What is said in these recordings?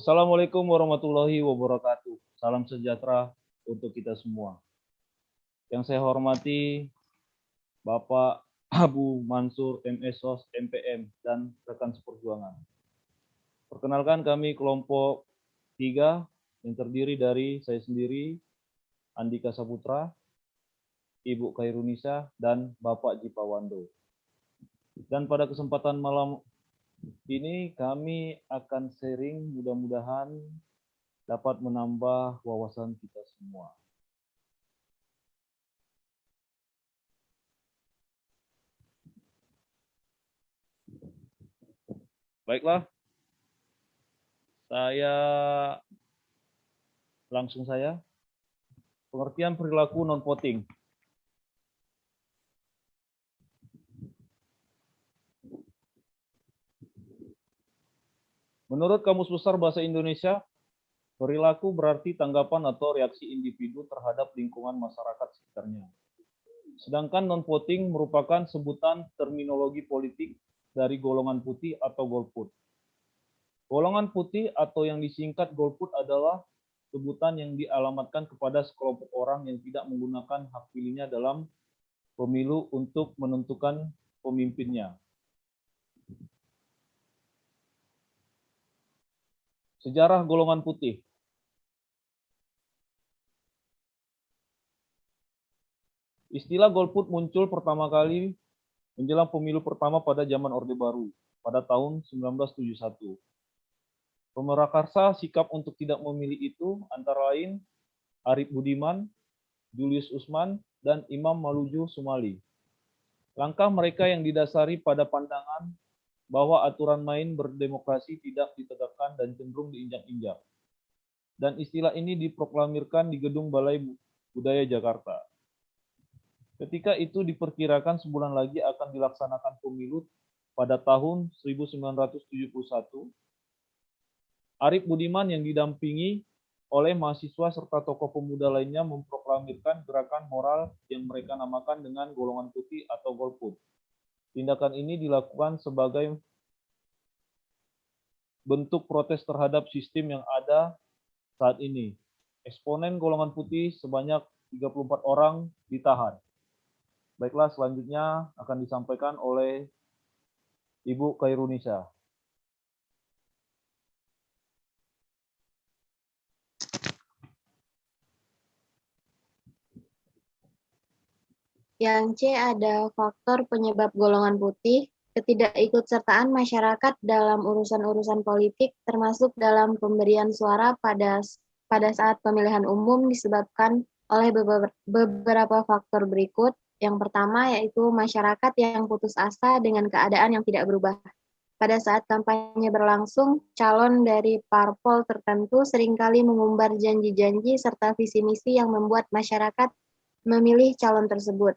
Assalamualaikum warahmatullahi wabarakatuh. Salam sejahtera untuk kita semua. Yang saya hormati Bapak Abu Mansur MSOS MPM dan rekan seperjuangan. Perkenalkan kami kelompok 3 yang terdiri dari saya sendiri, Andika Saputra, Ibu Khairunisa, dan Bapak Jipawando. Dan pada kesempatan malam ini kami akan sharing, mudah-mudahan dapat menambah wawasan kita semua. Baiklah, langsung saya. Pengertian perilaku non-voting. Menurut Kamus Besar Bahasa Indonesia, perilaku berarti tanggapan atau reaksi individu terhadap lingkungan masyarakat sekitarnya. Sedangkan non-voting merupakan sebutan terminologi politik dari golongan putih atau golput. Golongan putih atau yang disingkat golput adalah sebutan yang dialamatkan kepada sekelompok orang yang tidak menggunakan hak pilihnya dalam pemilu untuk menentukan pemimpinnya. Sejarah golongan putih. Istilah golput muncul pertama kali menjelang pemilu pertama pada zaman Orde Baru pada tahun 1971. Pemerakarsa sikap untuk tidak memilih itu antara lain Arief Budiman, Julius Usman, dan Imam Maluju Sumali. Langkah mereka yang didasari pada pandangan bahwa aturan main berdemokrasi tidak ditegakkan dan cenderung diinjak-injak. Dan istilah ini diproklamirkan di Gedung Balai Budaya Jakarta. Ketika itu diperkirakan sebulan lagi akan dilaksanakan pemilu pada tahun 1971. Arief Budiman yang didampingi oleh mahasiswa serta tokoh pemuda lainnya memproklamirkan gerakan moral yang mereka namakan dengan golongan putih atau golput. Tindakan ini dilakukan sebagai bentuk protes terhadap sistem yang ada saat ini. Eksponen golongan putih sebanyak 34 orang ditahan. Baiklah, selanjutnya akan disampaikan oleh Ibu Khairunisa. Yang C ada faktor penyebab golongan putih, ketidakikutsertaan masyarakat dalam urusan-urusan politik, termasuk dalam pemberian suara pada saat pemilihan umum disebabkan oleh beberapa faktor berikut. Yang pertama yaitu masyarakat yang putus asa dengan keadaan yang tidak berubah. Pada saat kampanye berlangsung, calon dari parpol tertentu seringkali mengumbar janji-janji serta visi misi yang membuat masyarakat memilih calon tersebut.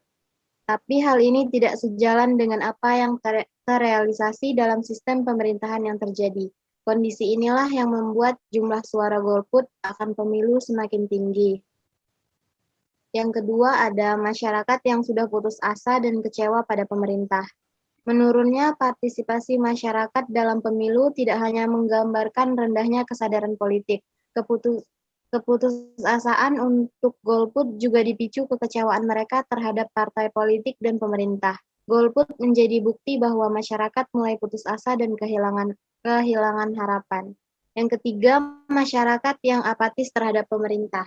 Tapi hal ini tidak sejalan dengan apa yang terrealisasi dalam sistem pemerintahan yang terjadi. Kondisi inilah yang membuat jumlah suara golput akan pemilu semakin tinggi. Yang kedua ada masyarakat yang sudah putus asa dan kecewa pada pemerintah. Menurunnya partisipasi masyarakat dalam pemilu tidak hanya menggambarkan rendahnya kesadaran politik, keputusasaan untuk golput juga dipicu kekecewaan mereka terhadap partai politik dan pemerintah. Golput menjadi bukti bahwa masyarakat mulai putus asa dan kehilangan harapan. Yang ketiga, masyarakat yang apatis terhadap pemerintah.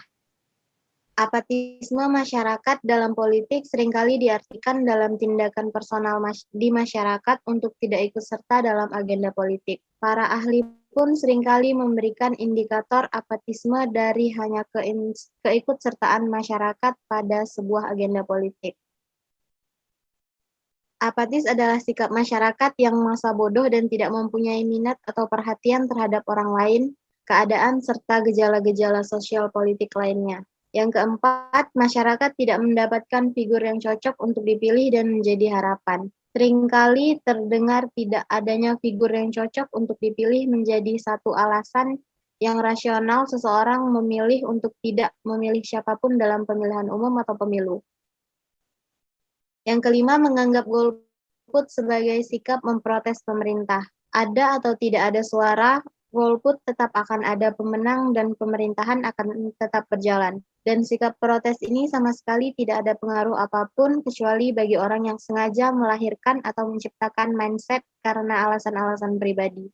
Apatisme masyarakat dalam politik seringkali diartikan dalam tindakan personal di masyarakat untuk tidak ikut serta dalam agenda politik. Para ahli pun seringkali memberikan indikator apatisme dari hanya keikutsertaan masyarakat pada sebuah agenda politik. Apatis adalah sikap masyarakat yang merasa bodoh dan tidak mempunyai minat atau perhatian terhadap orang lain, keadaan, serta gejala-gejala sosial politik lainnya. Yang keempat, masyarakat tidak mendapatkan figur yang cocok untuk dipilih dan menjadi harapan. Seringkali terdengar tidak adanya figur yang cocok untuk dipilih menjadi satu alasan yang rasional seseorang memilih untuk tidak memilih siapapun dalam pemilihan umum atau pemilu. Yang kelima, menganggap golput sebagai sikap memprotes pemerintah. Ada atau tidak ada suara golput tetap akan ada pemenang dan pemerintahan akan tetap berjalan. Dan sikap protes ini sama sekali tidak ada pengaruh apapun kecuali bagi orang yang sengaja melahirkan atau menciptakan mindset karena alasan-alasan pribadi.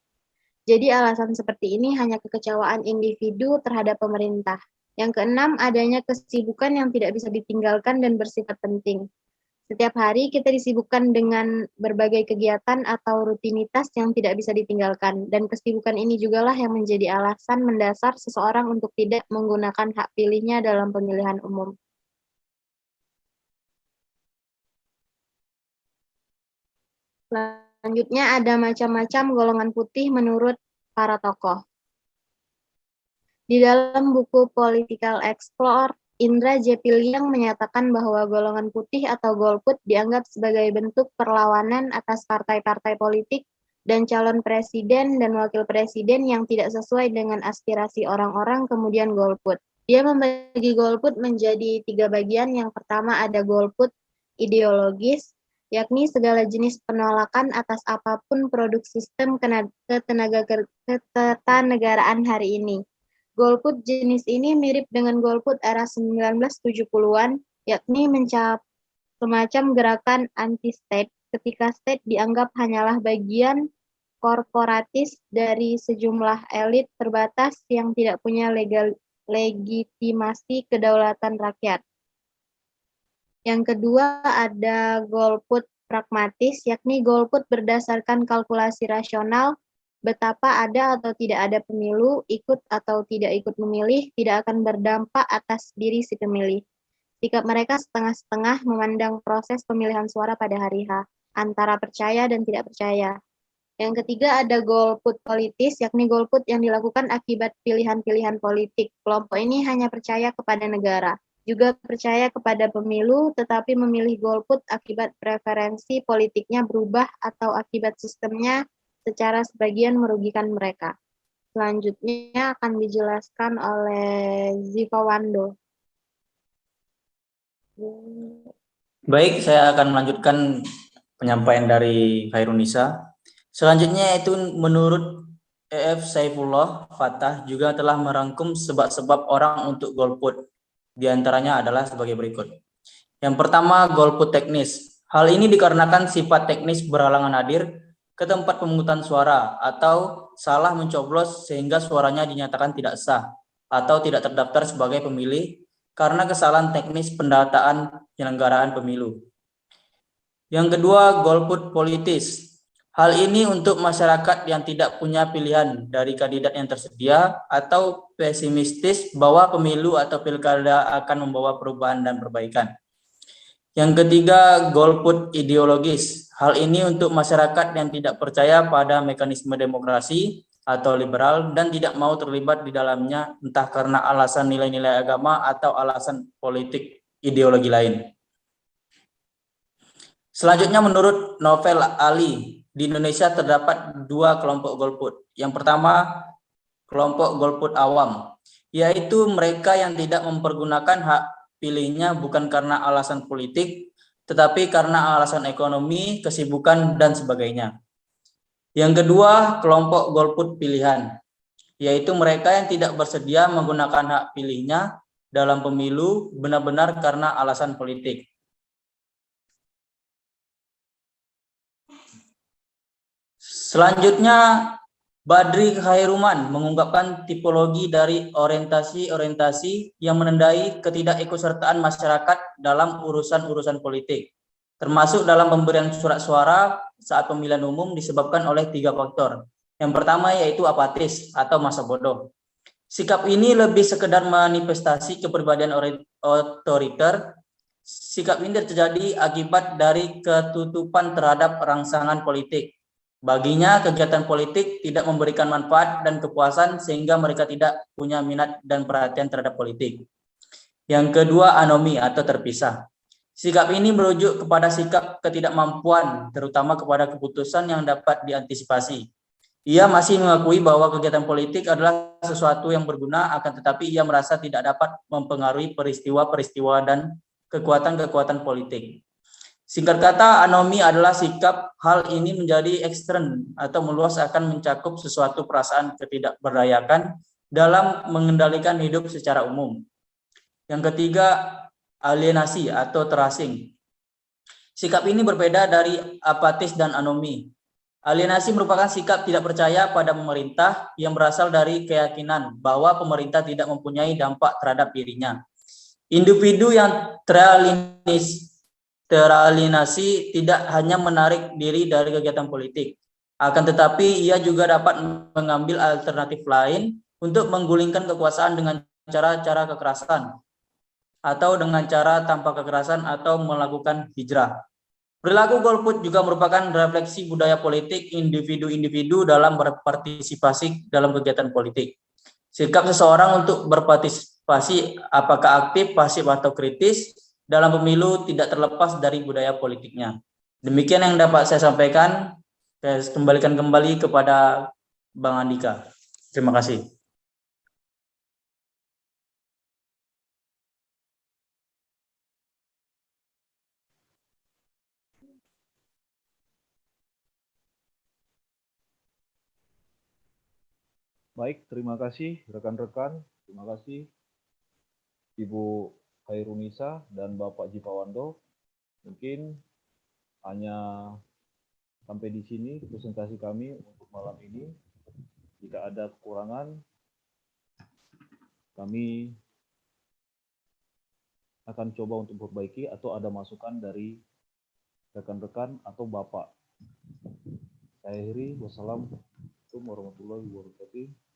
Jadi alasan seperti ini hanya kekecewaan individu terhadap pemerintah. Yang keenam, adanya kesibukan yang tidak bisa ditinggalkan dan bersifat penting. Setiap hari kita disibukkan dengan berbagai kegiatan atau rutinitas yang tidak bisa ditinggalkan, dan kesibukan ini jugalah yang menjadi alasan mendasar seseorang untuk tidak menggunakan hak pilihnya dalam pemilihan umum. Selanjutnya ada macam-macam golongan putih menurut para tokoh. Di dalam buku Political Explorer, Indra J. Piliang menyatakan bahwa golongan putih atau golput dianggap sebagai bentuk perlawanan atas partai-partai politik dan calon presiden dan wakil presiden yang tidak sesuai dengan aspirasi orang-orang kemudian golput. Dia membagi golput menjadi 3 bagian. Yang pertama ada golput ideologis, yakni segala jenis penolakan atas apapun produk sistem ketatanegaraan hari ini. Golput jenis ini mirip dengan golput era 1970-an, yakni semacam gerakan anti-state, ketika state dianggap hanyalah bagian korporatis dari sejumlah elit terbatas yang tidak punya legitimasi kedaulatan rakyat. Yang kedua ada golput pragmatis, yakni golput berdasarkan kalkulasi rasional. Betapa ada atau tidak ada pemilu, ikut atau tidak ikut memilih, tidak akan berdampak atas diri si pemilih. Sikap mereka setengah-setengah memandang proses pemilihan suara pada hari H, antara percaya dan tidak percaya. Yang ketiga ada golput politis, yakni golput yang dilakukan akibat pilihan-pilihan politik. Kelompok ini hanya percaya kepada negara, juga percaya kepada pemilu, tetapi memilih golput akibat preferensi politiknya berubah atau akibat sistemnya secara sebagian merugikan mereka. Selanjutnya akan dijelaskan oleh Ziva Wando. Baik, saya akan melanjutkan penyampaian dari Khairunisa. Selanjutnya yaitu menurut E.F. Saifullah Fatah juga telah merangkum sebab-sebab orang untuk golput. Di antaranya adalah sebagai berikut. Yang pertama, golput teknis. Hal ini dikarenakan sifat teknis berhalangan hadir ke tempat pemungutan suara atau salah mencoblos sehingga suaranya dinyatakan tidak sah atau tidak terdaftar sebagai pemilih karena kesalahan teknis pendataan penyelenggaraan pemilu. Yang kedua, golput politis. Hal ini untuk masyarakat yang tidak punya pilihan dari kandidat yang tersedia atau pesimistis bahwa pemilu atau pilkada akan membawa perubahan dan perbaikan. Yang ketiga, golput ideologis. Hal ini untuk masyarakat yang tidak percaya pada mekanisme demokrasi atau liberal dan tidak mau terlibat di dalamnya entah karena alasan nilai-nilai agama atau alasan politik ideologi lain. Selanjutnya menurut Novel Ali, di Indonesia terdapat 2 kelompok golput. Yang pertama, kelompok golput awam, yaitu mereka yang tidak mempergunakan hak pilihnya bukan karena alasan politik, tetapi karena alasan ekonomi, kesibukan, dan sebagainya. Yang kedua, kelompok golput pilihan, yaitu mereka yang tidak bersedia menggunakan hak pilihnya dalam pemilu benar-benar karena alasan politik. Selanjutnya, Badri Khairuman mengungkapkan tipologi dari orientasi-orientasi yang menandai ketidakikutsertaan masyarakat dalam urusan-urusan politik, termasuk dalam pemberian surat suara saat pemilihan umum disebabkan oleh 3 faktor. Yang pertama yaitu apatis atau masa bodoh. Sikap ini lebih sekedar manifestasi kepribadian otoriter. Sikap ini terjadi akibat dari ketutupan terhadap rangsangan politik. Baginya, kegiatan politik tidak memberikan manfaat dan kepuasan sehingga mereka tidak punya minat dan perhatian terhadap politik. Yang kedua, anomi atau terpisah. Sikap ini merujuk kepada sikap ketidakmampuan, terutama kepada keputusan yang dapat diantisipasi. Ia masih mengakui bahwa kegiatan politik adalah sesuatu yang berguna, akan tetapi ia merasa tidak dapat mempengaruhi peristiwa-peristiwa dan kekuatan-kekuatan politik. Singkat kata, anomi adalah sikap hal ini menjadi ekstern atau meluas akan mencakup sesuatu perasaan ketidakberdayakan dalam mengendalikan hidup secara umum. Yang ketiga, alienasi atau terasing. Sikap ini berbeda dari apatis dan anomi. Alienasi merupakan sikap tidak percaya pada pemerintah yang berasal dari keyakinan bahwa pemerintah tidak mempunyai dampak terhadap dirinya. Individu yang teralienasi tidak hanya menarik diri dari kegiatan politik, akan tetapi ia juga dapat mengambil alternatif lain untuk menggulingkan kekuasaan dengan cara-cara kekerasan atau dengan cara tanpa kekerasan atau melakukan hijrah. Perilaku golput juga merupakan refleksi budaya politik individu-individu dalam berpartisipasi dalam kegiatan politik. Sikap seseorang untuk berpartisipasi apakah aktif, pasif, atau kritis dalam pemilu tidak terlepas dari budaya politiknya. Demikian yang dapat saya sampaikan. Saya kembalikan kembali kepada Bang Andika. Terima kasih. Baik, terima kasih rekan-rekan. Terima kasih Ibu Khairunisa dan Bapak Jipawando. Mungkin hanya sampai di sini presentasi kami untuk malam ini. Jika ada kekurangan, kami akan coba untuk perbaiki atau ada masukan dari rekan-rekan atau Bapak. Saya akhiri, wassalamualaikum warahmatullahi wabarakatuh.